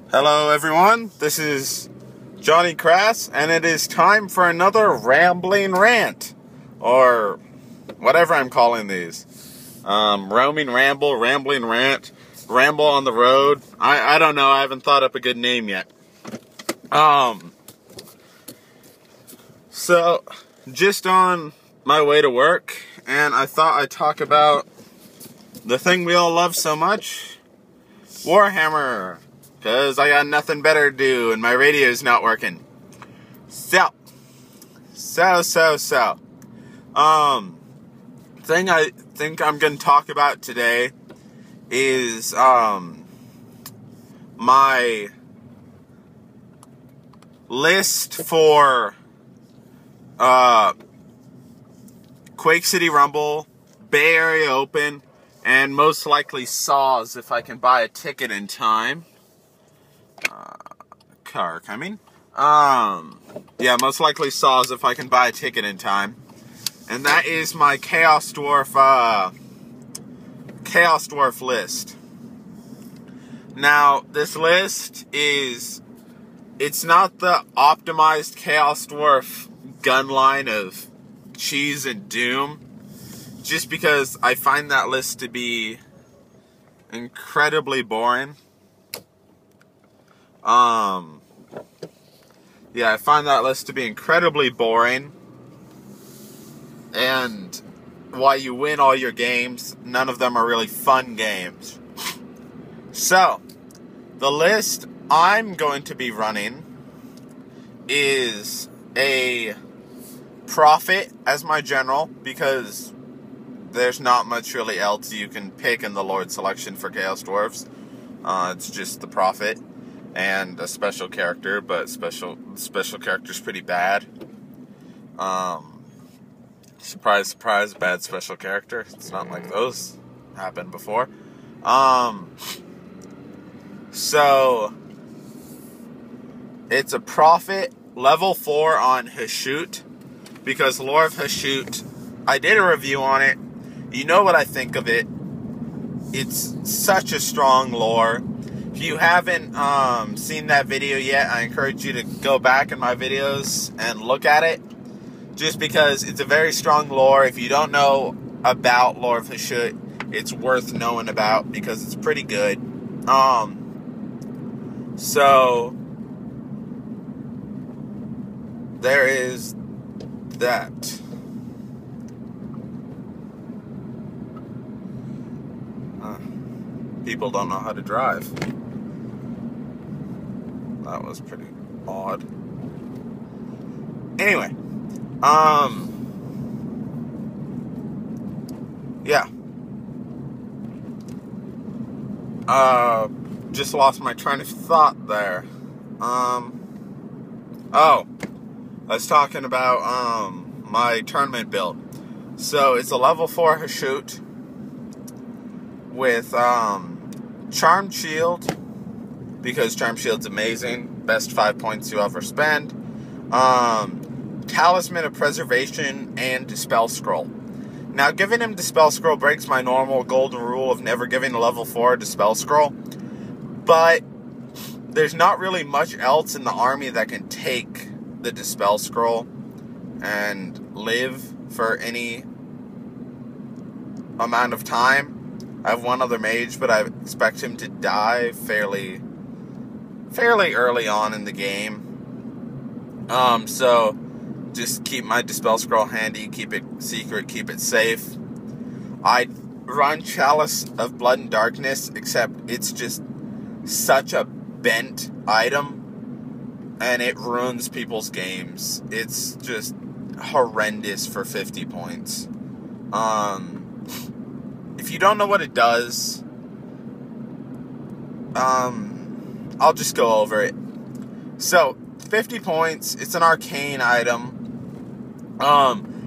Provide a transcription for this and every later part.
Hello everyone, this is Johnny Crass, and it is time for another rambling rant, or whatever I'm calling these. Roaming ramble, rambling rant, ramble on the road. I don't know, I haven't thought up a good name yet. So, just on my way to work, and I thought I'd talk about the thing we all love so much, Warhammer. Because I got nothing better to do and my radio's not working. So. Thing I think I'm going to talk about today is, my list for, Quake City Rumble, Bay Area Open, and most likely Saws if I can buy a ticket in time. Car coming. Yeah, most likely Saws if I can buy a ticket in time. And that is my Chaos Dwarf list. Now, this list it's not the optimized Chaos Dwarf gun line of cheese and doom, just because I find that list to be incredibly boring. Yeah, I find that list to be incredibly boring. And while you win all your games, none of them are really fun games. So, the list I'm going to be running is a Prophet as my general, because there's not much really else you can pick in the Lord selection for Chaos Dwarfs. It's just the Prophet and a special character, but special character's pretty bad. Surprise, surprise, bad special character. It's not like those happened before. So it's a Prophet level 4 on Hashut, because Lore of Hashut, I did a review on it. You know what I think of it. It's such a strong lore. If you haven't seen that video yet, I encourage you to go back in my videos and look at it. Just because it's a very strong lore. If you don't know about Lore of Hashut, it's worth knowing about because it's pretty good. So there is that. People don't know how to drive. That was pretty odd. Anyway, yeah. Just lost my train of thought there. I was talking about, my tournament build. So, it's a level 4 Hashut with, Charmed Shield, because Charmed Shield's amazing. Best 5 points you ever spend. Talisman of Preservation and Dispel Scroll. Now, giving him Dispel Scroll breaks my normal golden rule of never giving a level 4 Dispel Scroll. But there's not really much else in the army that can take the Dispel Scroll and live for any amount of time. I have one other mage, but I expect him to die fairly early on in the game. So just keep my Dispel Scroll handy, keep it secret, keep it safe. I'd run Chalice of Blood and Darkness, except it's just such a bent item, and it ruins people's games. It's just horrendous for 50 points. If you don't know what it does, I'll just go over it. So, 50 points, it's an arcane item.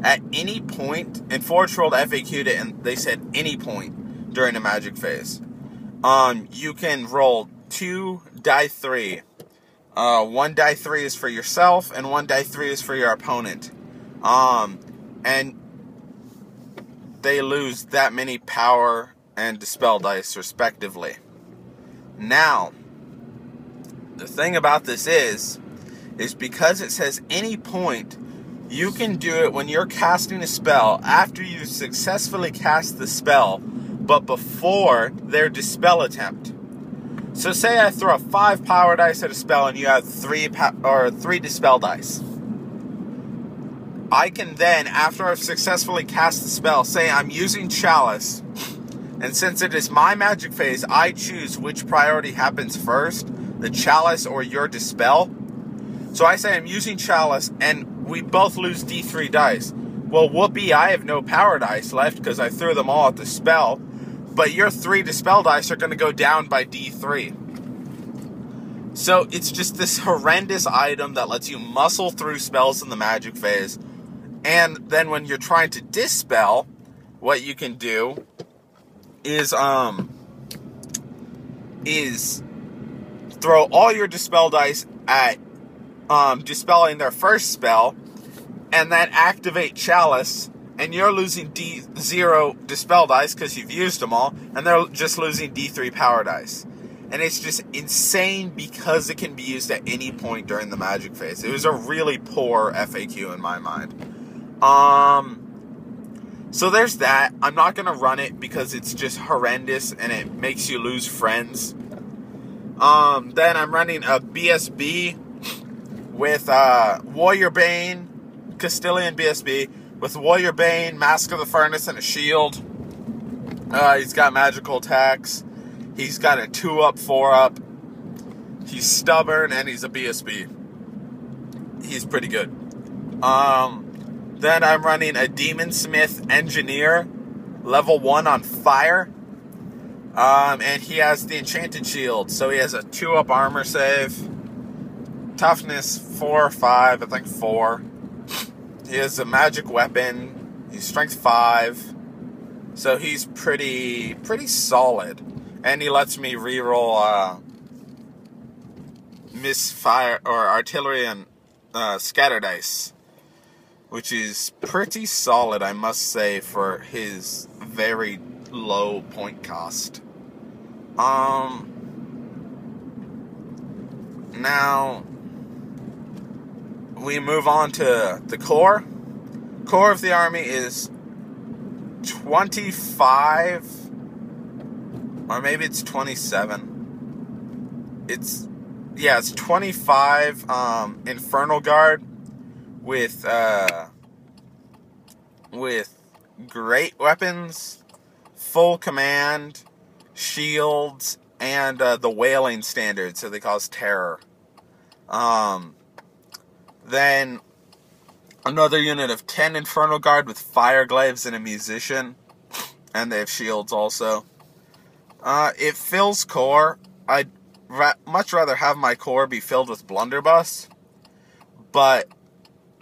At any point, in Forge World FAQ'd it, and they said any point during a magic phase. You can roll 2 die 3. 1 die 3 is for yourself, and 1 die 3 is for your opponent. And they lose that many power and dispel dice, respectively. Now, the thing about this is because it says any point, you can do it when you're casting a spell after you successfully cast the spell, but before their dispel attempt. So say I throw a 5 power dice at a spell and you have 3 dispel dice. I can then, after I've successfully cast the spell, say I'm using Chalice, and since it is my magic phase, I choose which priority happens first, the Chalice or your dispel. So I say I'm using Chalice, and we both lose D3 dice. Well, whoopee, I have no power dice left because I threw them all at the spell, but your 3 dispel dice are going to go down by D3. So it's just this horrendous item that lets you muscle through spells in the magic phase. And then when you're trying to dispel, what you can do is throw all your dispel dice at dispelling their first spell, and then activate Chalice, and you're losing D0 dispel dice because you've used them all, and they're just losing D3 power dice. And it's just insane because it can be used at any point during the magic phase. It was a really poor FAQ in my mind. So there's that. I'm not going to run it because it's just horrendous and it makes you lose friends. Then I'm running a BSB with Warrior Bane, Castilian BSB, with Warrior Bane, Mask of the Furnace, and a shield. He's got magical attacks. He's got a 2-up, 4-up. He's stubborn, and he's a BSB. He's pretty good. Then I'm running a Demon Smith Engineer, level 1 on fire. And he has the Enchanted Shield, so he has a 2-up armor save. Toughness 4 or 5, I think 4. He has a magic weapon. He's strength 5. So he's pretty solid. And he lets me reroll misfire or artillery and scatter dice, which is pretty solid, I must say, for his very low point cost. Now we move on to the core. Core of the army is 25, or maybe it's 27. It's 25 Infernal Guard with great weapons, full command, shields, and the wailing standard, so they cause terror. Then another unit of 10 Infernal Guard with fire glaives and a musician, and they have shields also. It fills core. I'd much rather have my core be filled with blunderbuss, but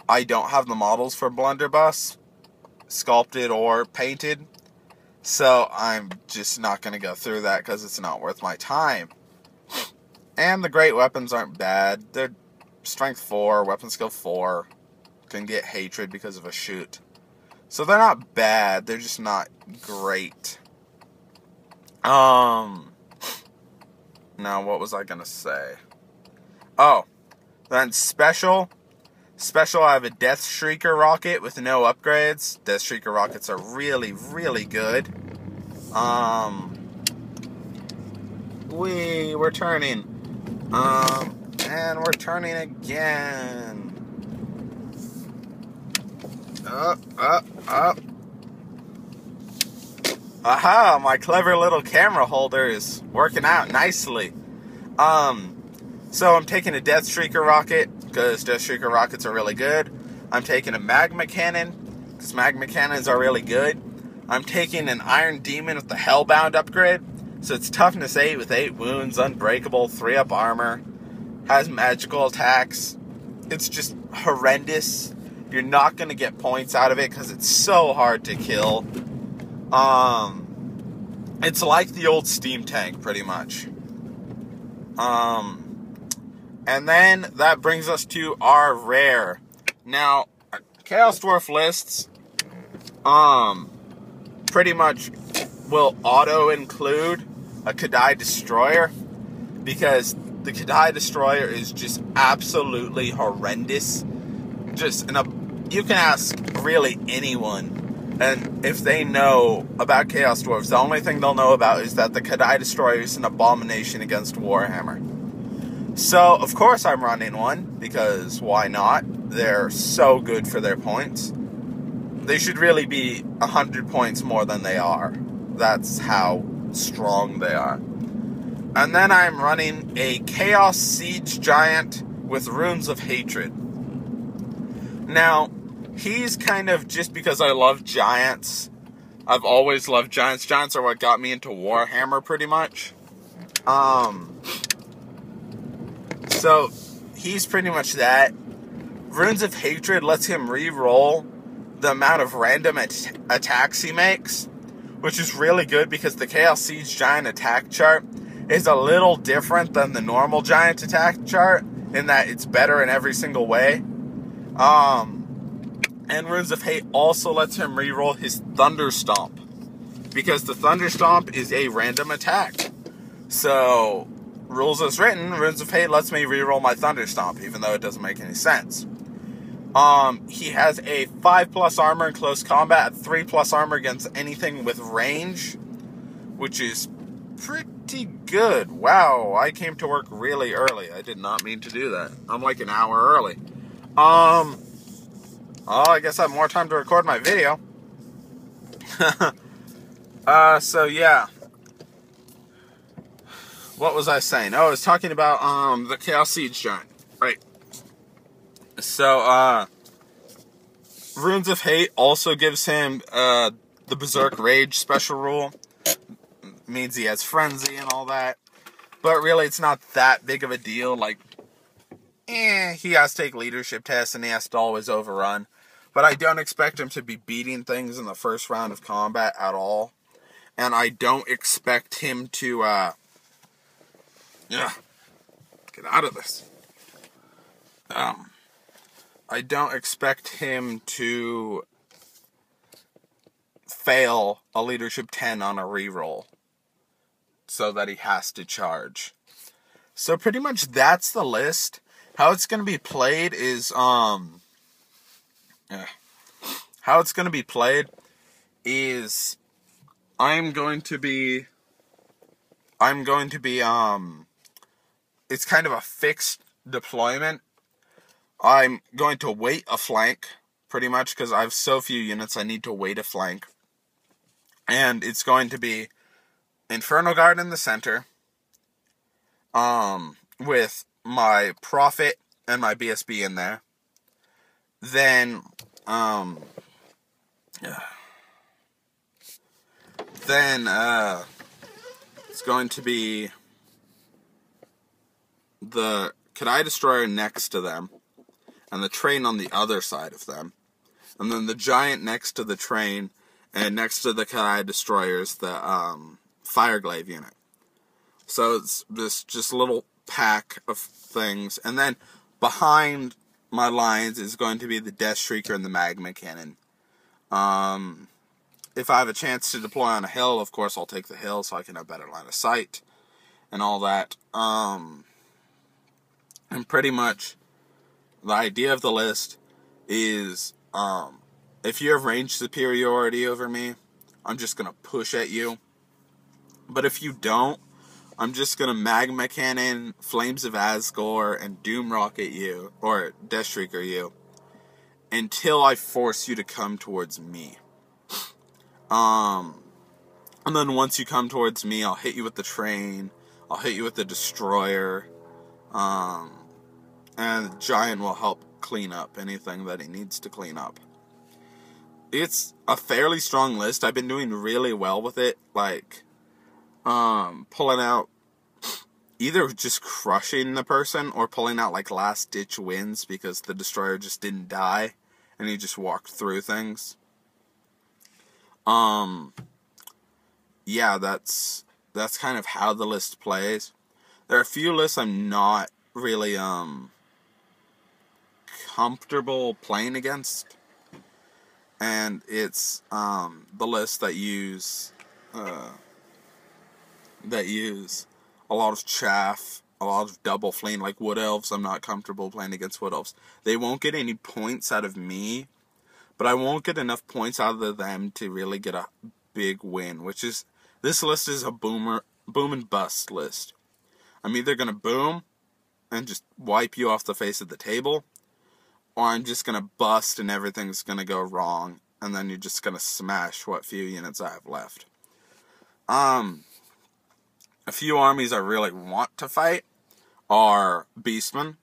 I don't have the models for blunderbuss, sculpted or painted, so I'm just not going to go through that because it's not worth my time. And the great weapons aren't bad. They're strength 4, weapon skill 4, can get hatred because of a shoot. So they're not bad, they're just not great. Now what was I going to say? Oh, then special. Special, I have a Death Shrieker rocket with no upgrades. Death Shrieker rockets are really, really good. We're turning. And we're turning again. Up. Aha, my clever little camera holder is working out nicely. So I'm taking a Death Shrieker rocket, because Death Shrieker rockets are really good. I'm taking a Magma Cannon, because Magma Cannons are really good. I'm taking an Iron Demon with the Hellbound upgrade, so it's toughness 8 with 8 wounds, unbreakable, 3-up armor, has magical attacks. It's just horrendous. You're not going to get points out of it, because it's so hard to kill. It's like the old Steam Tank, pretty much. And then that brings us to our rare. Now, Chaos Dwarf lists, pretty much will auto-include a Kadai Destroyer, because the Kadai Destroyer is just absolutely horrendous. You can ask really anyone, and if they know about Chaos Dwarves, the only thing they'll know about is that the Kadai Destroyer is an abomination against Warhammer. So, of course I'm running one, because why not? They're so good for their points. They should really be 100 points more than they are. That's how strong they are. And then I'm running a Chaos Siege Giant with Runes of Hatred. Now, he's kind of just because I love giants. I've always loved giants. Giants are what got me into Warhammer, pretty much. So, he's pretty much that. Runes of Hatred lets him re-roll the amount of random attacks he makes, which is really good because the Chaos Siege Giant attack chart is a little different than the normal Giant attack chart in that it's better in every single way. And Runes of Hate also lets him re-roll his Thunder Stomp, because the Thunder Stomp is a random attack. So, rules as written, Runes of Hate lets me re-roll my Thunder Stomp, even though it doesn't make any sense. He has a 5+ armor in close combat, 3+ armor against anything with range, which is pretty good. Wow, I came to work really early. I did not mean to do that. I'm like an hour early. Oh, I guess I have more time to record my video. So yeah. What was I saying? Oh, I was talking about, the Chaos Siege Giant. Right. So, Runes of Hate also gives him, the Berserk Rage special rule. Means he has Frenzy and all that. But really, it's not that big of a deal. Like, he has to take leadership tests and he has to always overrun. But I don't expect him to be beating things in the first round of combat at all. And I don't expect him to, get out of this. I don't expect him to fail a leadership 10 on a reroll so that he has to charge. So pretty much that's the list. How it's going to be played is, how it's going to be played is it's kind of a fixed deployment. I'm going to wait a flank, pretty much, because I have so few units I need to wait a flank. And it's going to be Inferno Guard in the center, with my Prophet and my BSB in there. Then, it's going to be the Kadai Destroyer next to them, and the train on the other side of them. And then the Giant next to the train, and next to the Kadai Destroyers, the Fireglaive unit. So it's this just little pack of things. And then behind my lines is going to be the Death Shrieker and the Magma Cannon. If I have a chance to deploy on a hill, of course I'll take the hill so I can have better line of sight and all that. And pretty much the idea of the list is, if you have range superiority over me, I'm just going to push at you. But if you don't, I'm just going to Magma Cannon, Flames of Asgore, and Doom Rocket you, or Death Shrieker you, until I force you to come towards me. And then once you come towards me, I'll hit you with the train, I'll hit you with the Destroyer, and the Giant will help clean up anything that he needs to clean up. It's a fairly strong list. I've been doing really well with it, like, pulling out, either just crushing the person, or pulling out, like, last-ditch wins, because the Destroyer just didn't die, and he just walked through things. Yeah, that's kind of how the list plays. There are a few lists I'm not really, comfortable playing against, and it's, the lists that use a lot of chaff, a lot of double fleeing, like Wood Elves. I'm not comfortable playing against Wood Elves. They won't get any points out of me, but I won't get enough points out of them to really get a big win, which is, this list is a boom and bust list. I'm either going to boom and just wipe you off the face of the table, or I'm just going to bust and everything's going to go wrong, and then you're just going to smash what few units I have left. A few armies I really want to fight are Beastmen,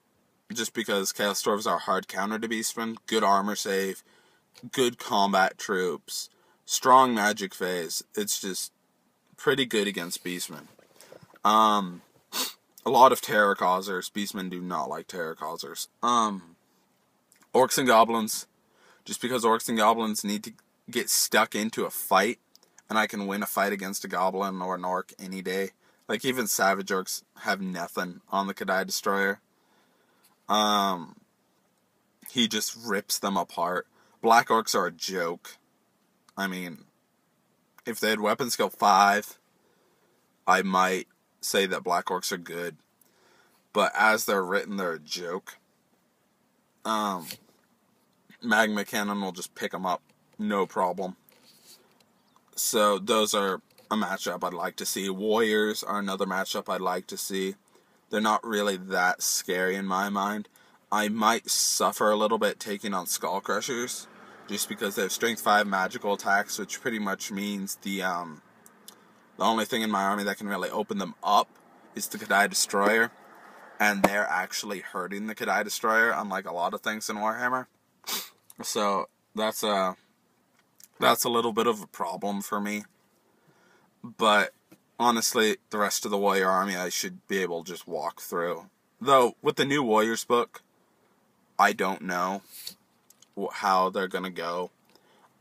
just because Chaos Dwarves are a hard counter to Beastmen, good armor save, good combat troops, strong magic phase. It's just pretty good against Beastmen. A lot of Terror Causers. Beastmen do not like Terror Causers. Orcs and Goblins, just because Orcs and Goblins need to get stuck into a fight, and I can win a fight against a Goblin or an Orc any day. Like, even Savage Orcs have nothing on the Kadai Destroyer. He just rips them apart. Black Orcs are a joke. I mean, if they had weapon skill 5, I might say that Black Orcs are good. But as they're written, they're a joke. Magma Cannon will just pick them up, no problem. So those are a matchup I'd like to see. Warriors are another matchup I'd like to see. They're not really that scary in my mind. I might suffer a little bit taking on Skull Crushers, just because they have Strength 5 magical attacks, which pretty much means the only thing in my army that can really open them up is the Kadai Destroyer, and they're actually hurting the Kadai Destroyer, unlike a lot of things in Warhammer. So that's a little bit of a problem for me. But honestly, the rest of the Warrior army I should be able to just walk through. Though, with the new Warriors book, I don't know how they're going to go.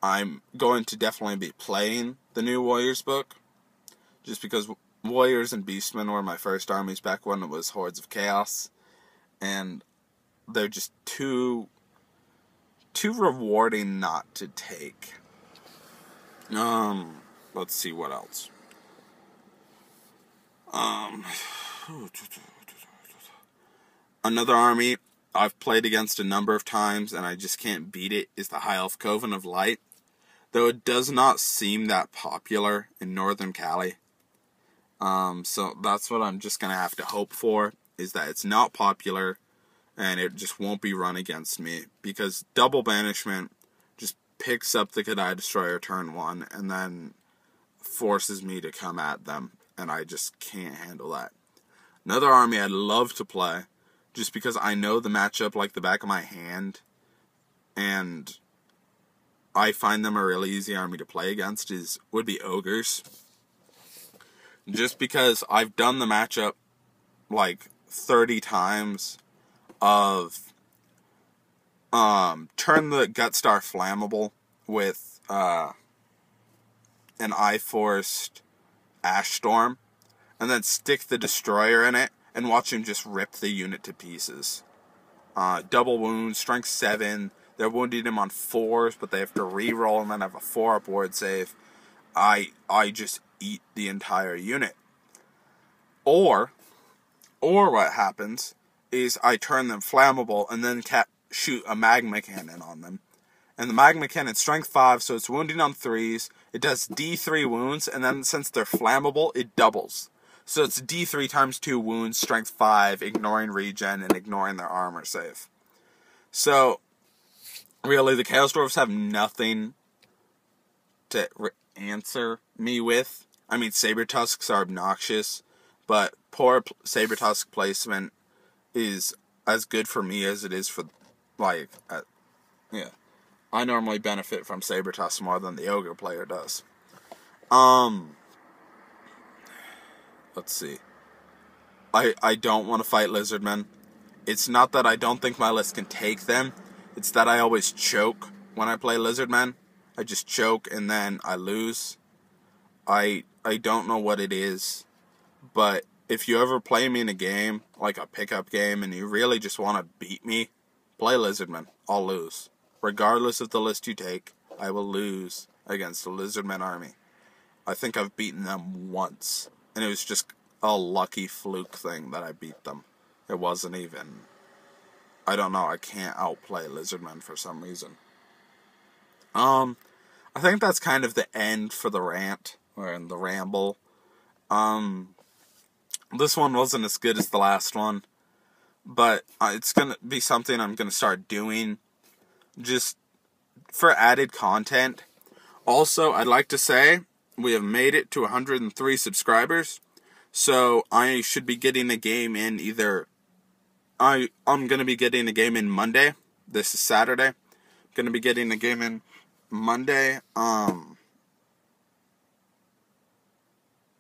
I'm going to definitely be playing the new Warriors book, just because Warriors and Beastmen were my first armies back when it was Hordes of Chaos, and they're just too rewarding not to take. Let's see what else. Another army I've played against a number of times and I just can't beat it is the High Elf Coven of Light. Though it does not seem that popular in Northern Cali. So that's what I'm just going to have to hope for, is that it's not popular and it just won't be run against me. Because Double Banishment just picks up the Kadai Destroyer turn 1 and then forces me to come at them, and I just can't handle that. Another army I'd love to play, just because I know the matchup like the back of my hand, and I find them a really easy army to play against, would be Ogres. Just because I've done the matchup like 30 times of turn the Gutstar flammable with an I-Forced Ash Storm, and then stick the Destroyer in it, and watch him just rip the unit to pieces. Double wounds, strength 7, they're wounding him on 4s, but they have to reroll and then have a 4-up ward save. I just eat the entire unit. Or what happens is I turn them flammable, and then shoot a Magma Cannon on them. And the Magma Cannon, strength 5, so it's wounding on 3s. It does D3 wounds, and then since they're flammable, it doubles. So it's D3 times 2 wounds, strength 5, ignoring regen and ignoring their armor save. So, really, the Chaos Dwarves have nothing to answer me with. I mean, Saber Tusks are obnoxious, but poor Saber Tusk placement is as good for me as it is for, yeah. I normally benefit from Saber Tusk more than the Ogre player does. Let's see. I don't want to fight Lizardmen. It's not that I don't think my list can take them. It's that I always choke when I play Lizardmen. I just choke and then I lose. I don't know what it is. But if you ever play me in a game, like a pickup game, and you really just want to beat me, play Lizardmen. I'll lose. Regardless of the list you take, I will lose against the Lizardmen army. I think I've beaten them once. And it was just a lucky fluke thing that I beat them. It wasn't even... I don't know, I can't outplay Lizardmen for some reason. I think that's kind of the end for the rant, or in the ramble. This one wasn't as good as the last one, but it's going to be something I'm going to start doing just for added content. Also, I'd like to say we have made it to 103 subscribers, so I should be getting a game in either... I'm going to be getting a game in Monday. This is Saturday. I'm going to be getting a game in Monday.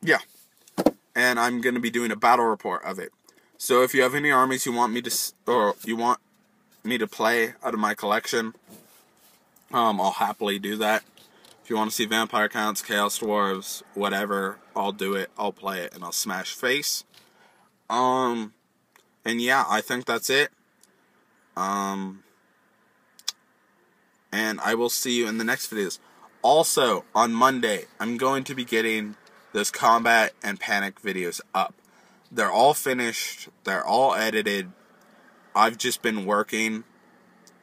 Yeah. And I'm going to be doing a battle report of it. So if you have any armies you want me to play out of my collection, I'll happily do that. If you want to see Vampire Counts, Chaos Dwarves, whatever, I'll do it. I'll play it and I'll smash face. And yeah, I think that's it. And I will see you in the next videos. Also, on Monday, I'm going to be getting those combat and panic videos up. They're all finished. They're all edited. I've just been working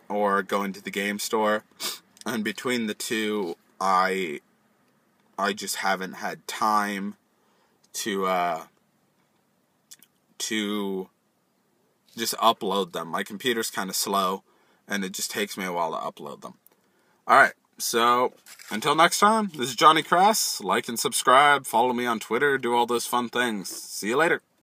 or going to the game store. And between the two, I just haven't had time to just upload them. My computer's kind of slow, and it just takes me a while to upload them. Alright, so until next time, this is Johnny Crass. Like and subscribe, follow me on Twitter, do all those fun things. See you later.